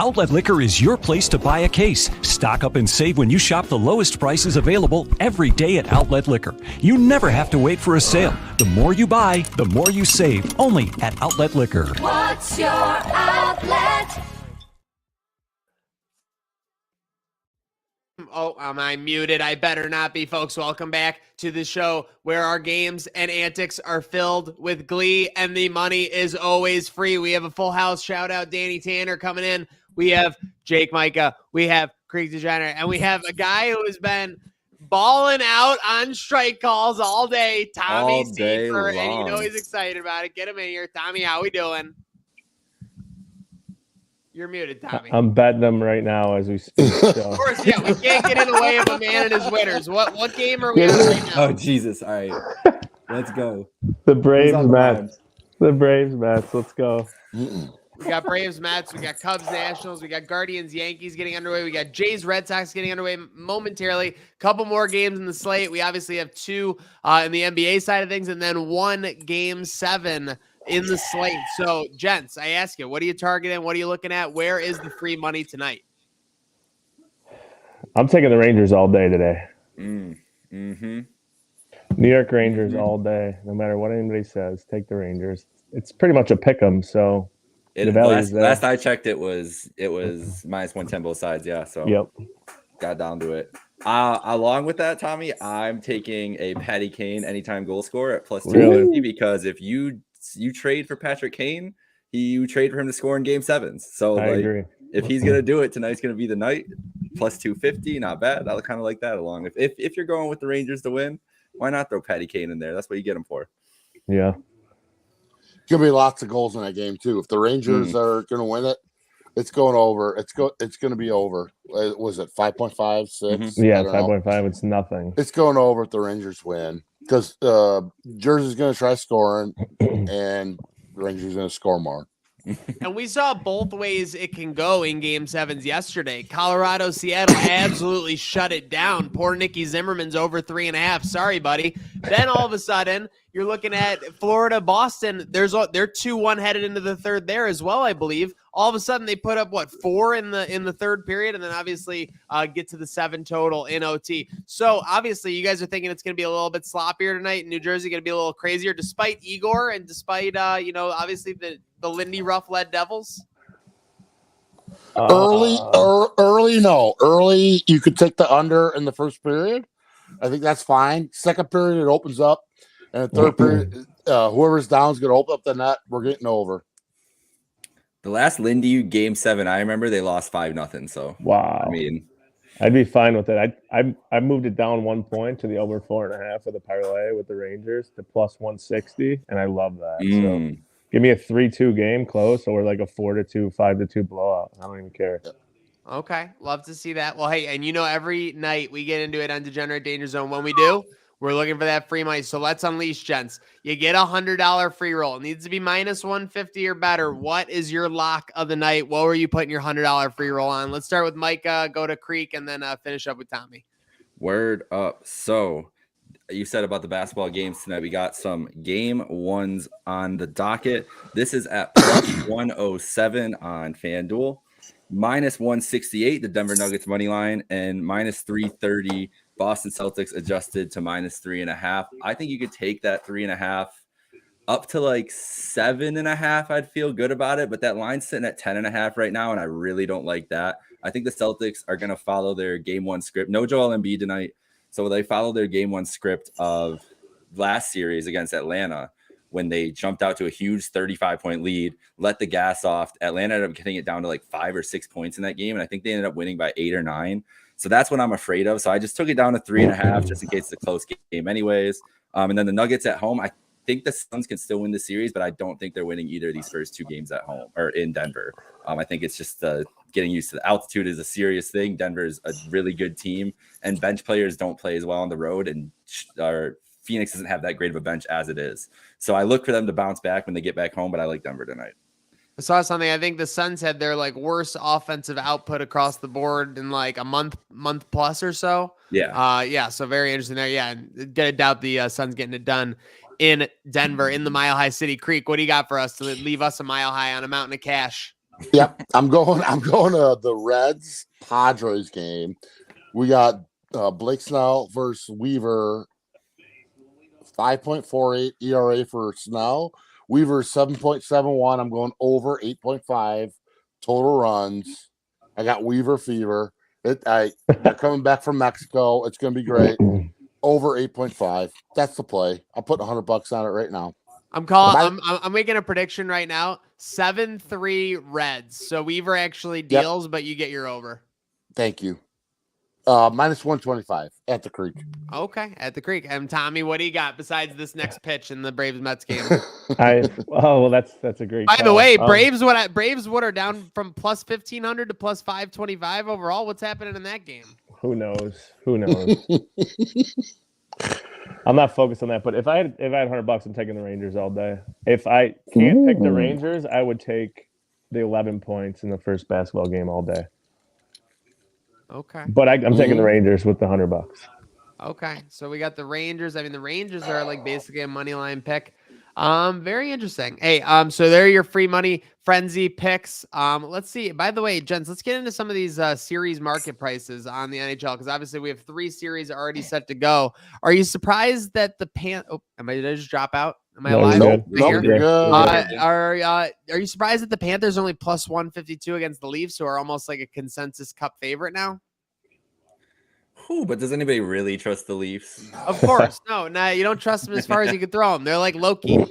Outlet Liquor is your place to buy a case. Stock up and save when you shop the lowest prices available every day at Outlet Liquor. You never have to wait for a sale. The more you buy, the more you save. Only at Outlet Liquor. What's your outlet? Oh, am I muted? I better not be, folks. Welcome back to the show where our games and antics are filled with glee and the money is always free. We have a full house. Shout out Danny Tanner coming in. We have Jake Micah. We have Creek Dgenerate. And we have a guy who has been balling out on strike calls all day. Tommy Seifert. And you know he's excited about it. Get him in here. Tommy, how we doing? You're muted, Tommy. I'm betting them right now as we speak. So. Of course, yeah. We can't get in the way of a man and his winners. What game are we on right now? Oh, Jesus. All right. Let's go. The Braves, Mets. The Braves, Mets. Let's go. We got Braves, Mets. We got Cubs, Nationals. We got Guardians, Yankees getting underway. We got Jays, Red Sox getting underway momentarily. Couple more games in the slate. We obviously have two in the NBA side of things and then one Game 7 in the slate. So, gents, I ask you, what are you targeting? What are you looking at? Where is the free money tonight? I'm taking the Rangers all day today. Mm-hmm. New York Rangers all day. No matter what anybody says, take the Rangers. It's pretty much a pick 'em, so the value's there. Last I checked, it was minus 110 both sides. Yeah, so yep, got down to it. Along with that, Tommy, I'm taking a Patty Kane anytime goal scorer at plus 250 because if you trade for Patrick Kane, you trade for him to score in Game 7s. So I agree. If he's gonna do it, tonight's gonna be the night. Plus 250, not bad. I kind of like that. Along if you're going with the Rangers to win, why not throw Patty Kane in there? That's what you get him for. Yeah, gonna be lots of goals in that game too. If the Rangers are gonna win it, it's going over. It's gonna be over. Was it 5.5, 6? Yeah, 5.5. It's nothing. It's going over if the Rangers win because Jersey's gonna try scoring and the Rangers gonna score more. And we saw both ways it can go in Game 7s yesterday. Colorado, Seattle absolutely shut it down. Poor Nicky Zimmerman's over 3.5. Sorry, buddy. Then all of a sudden, you're looking at Florida, Boston. They're 2-1 headed into the third there as well, I believe. All of a sudden, they put up 4 in the third period, and then obviously get to the 7 total in OT. So obviously, you guys are thinking it's going to be a little bit sloppier tonight. New Jersey going to be a little crazier, despite Igor and despite obviously the Lindy Ruff led Devils. Early, you could take the under in the first period. I think that's fine. Second period, it opens up, and the third period, whoever's down is going to open up the net. We're getting over. The last Lindy Game 7, I remember they lost 5-0. So wow. I mean, I'd be fine with it. I moved it down 1 point to the over 4.5 of the parlay with the Rangers to plus 160, and I love that. So give me a 3-2 game close or like a 4-2, 5-2 blowout. I don't even care. Okay, love to see that. Well, hey, and every night we get into it on Degenerate Danger Zone. When we do, we're looking for that free money. So let's unleash, gents. You get a $100 free roll. It needs to be minus 150 or better. What is your lock of the night? What were you putting your $100 free roll on? Let's start with Micah, go to Creek, and then finish up with Tommy. Word up. So you said about the basketball games tonight. We got some Game 1s on the docket. This is at plus 107 on FanDuel. Minus 168, the Denver Nuggets money line, and minus 330, Boston Celtics adjusted to minus 3.5. I think you could take that 3.5 up to like 7.5. I'd feel good about it, but that line's sitting at 10.5 right now, and I really don't like that. I think the Celtics are going to follow their Game 1 script. No Joel Embiid tonight, so they follow their Game 1 script of last series against Atlanta, when they jumped out to a huge 35-point lead, let the gas off. Atlanta ended up getting it down to like 5 or 6 points in that game, and I think they ended up winning by 8 or 9. So that's what I'm afraid of. So I just took it down to 3.5 just in case it's a close game anyways. And then the Nuggets at home, I think the Suns can still win the series, but I don't think they're winning either of these first 2 games at home or in Denver. I think it's just getting used to the altitude is a serious thing. Denver is a really good team, and bench players don't play as well on the road, and Phoenix doesn't have that great of a bench as it is. So I look for them to bounce back when they get back home, but I like Denver tonight. I saw something. I think the Suns had their worst offensive output across the board in like a month plus or so. Yeah. So very interesting there. Yeah. And gotta doubt the Suns getting it done in Denver in the Mile High City. Creek, what do you got for us to leave us a mile high on a mountain of cash? Yep, I'm going to the Reds Padres game. We got Blake Snell versus Weaver. 5.48 ERA for Snell. Weaver 7.71. I'm going over 8.5 total runs. I got Weaver fever. They're coming back from Mexico. It's going to be great. Over 8.5. That's the play. I'll put $100 on it right now. I'm making a prediction right now. 7-3 Reds. So Weaver actually deals, but you get your over. Thank you. Minus 125 at the Creek. Okay, at the Creek. And Tommy, what do you got besides this next pitch in the Braves Mets game? That's a great. By the way, Braves would are down from plus 1,500 to plus 525 overall. What's happening in that game? Who knows? I'm not focused on that. But if I had $100, I'm taking the Rangers all day. If I can't pick the Rangers, I would take the 11 points in the first basketball game all day. Okay. But I'm taking the Rangers with the $100. Okay. So we got the Rangers. I mean, the Rangers are like basically a money line pick. Very interesting. Hey, so there are your free money frenzy picks. Let's see. By the way, gents, let's get into some of these series market prices on the NHL because obviously we have 3 series already set to go. Are you surprised that the did I just drop out? Am I alive? Nope, you're good. Are you surprised that the Panthers are only plus 152 against the Leafs, who are almost like a consensus cup favorite now? But does anybody really trust the Leafs? Of course. No, you don't trust them as far as you can throw them. They're like Loki.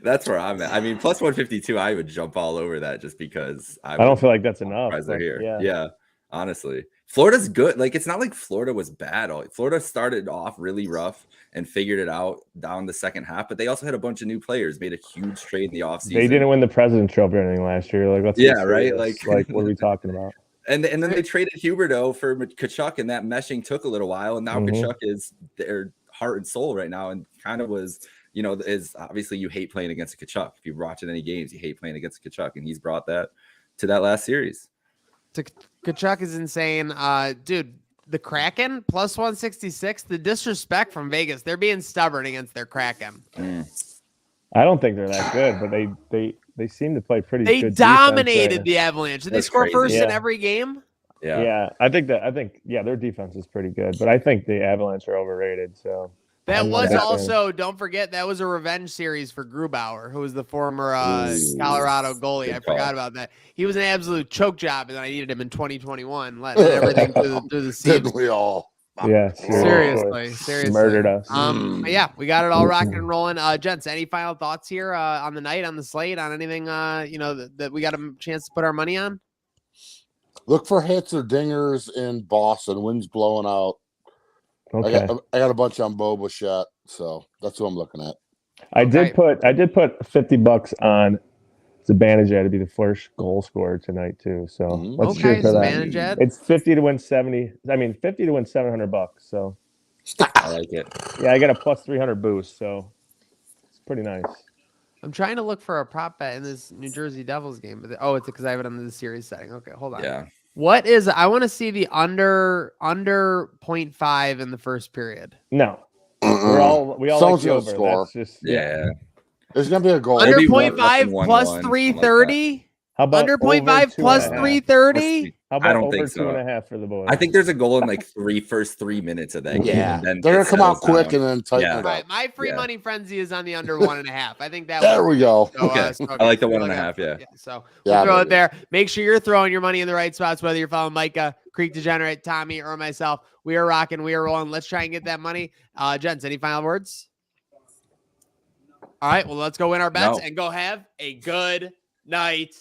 That's where I'm at. I mean, plus 152, I would jump all over that just because I don't feel like that's enough. They're here. Yeah, honestly. Florida's good. Like, it's not like Florida was bad. Florida started off really rough and figured it out down the second half, but they also had a bunch of new players, made a huge trade in the offseason. They didn't win the President's Trophy or anything last year. Like, right? Like, what are we talking about? And then they traded Huberdeau for Kachuk, and that meshing took a little while. And now Kachuk is their heart and soul right now, and kind of was, is obviously you hate playing against a Kachuk. If you're watching any games, you hate playing against a Kachuk, and he's brought that to that last series. Kachuk is insane. Dude, the Kraken plus 166, the disrespect from Vegas. They're being stubborn against their Kraken. I don't think they're that good, but they seem to play pretty good. They dominated the Avalanche. Did they score first in every game? Yeah. I think their defense is pretty good, but I think the Avalanche are overrated. So that was also, don't forget, that was a revenge series for Grubauer, who was the former Colorado goalie. I forgot about that. He was an absolute choke job, and I needed him in 2021, letting everything through the seams. Didn't we all? Yeah, seriously, murdered us. Yeah, we got it all rocking and rolling. Gents, any final thoughts here on the night, on the slate, on anything that we got a chance to put our money on? Look for hits or dingers in Boston. Wind's blowing out. Okay. I got a bunch on Boba shot, so that's what I'm looking at. I did put $50 on Zibanejad to be the first goal scorer tonight too. So let's shoot for that. It's 50 to win 70. I mean 50 to win $700. So I like it. Yeah, I got a plus 300 boost, so it's pretty nice. I'm trying to look for a prop bet in this New Jersey Devils game, but it's because I have it on the series setting. Okay, hold on. Yeah. I want to see the under 0.5 in the first period. No. We all like the over. Score. That's just There's gonna be a goal. Under 0.5 plus 330. How about under 0.5 plus 330? How about I don't over think so. 2.5 for the boys? I think there's a goal in like first 3 minutes of that game. Yeah, and then they're gonna come out quick and then tighten it up. Right, my free money frenzy is on the under 1.5. I think that. There we go. So, okay. I like the 1.5. Yeah. So we'll throw it there. Make sure you're throwing your money in the right spots, whether you're following Micah, Creek Dgenerate, Tommy, or myself. We are rocking. We are rolling. Let's try and get that money. Gents, any final words? All right. Well, let's go win our bets and go have a good night.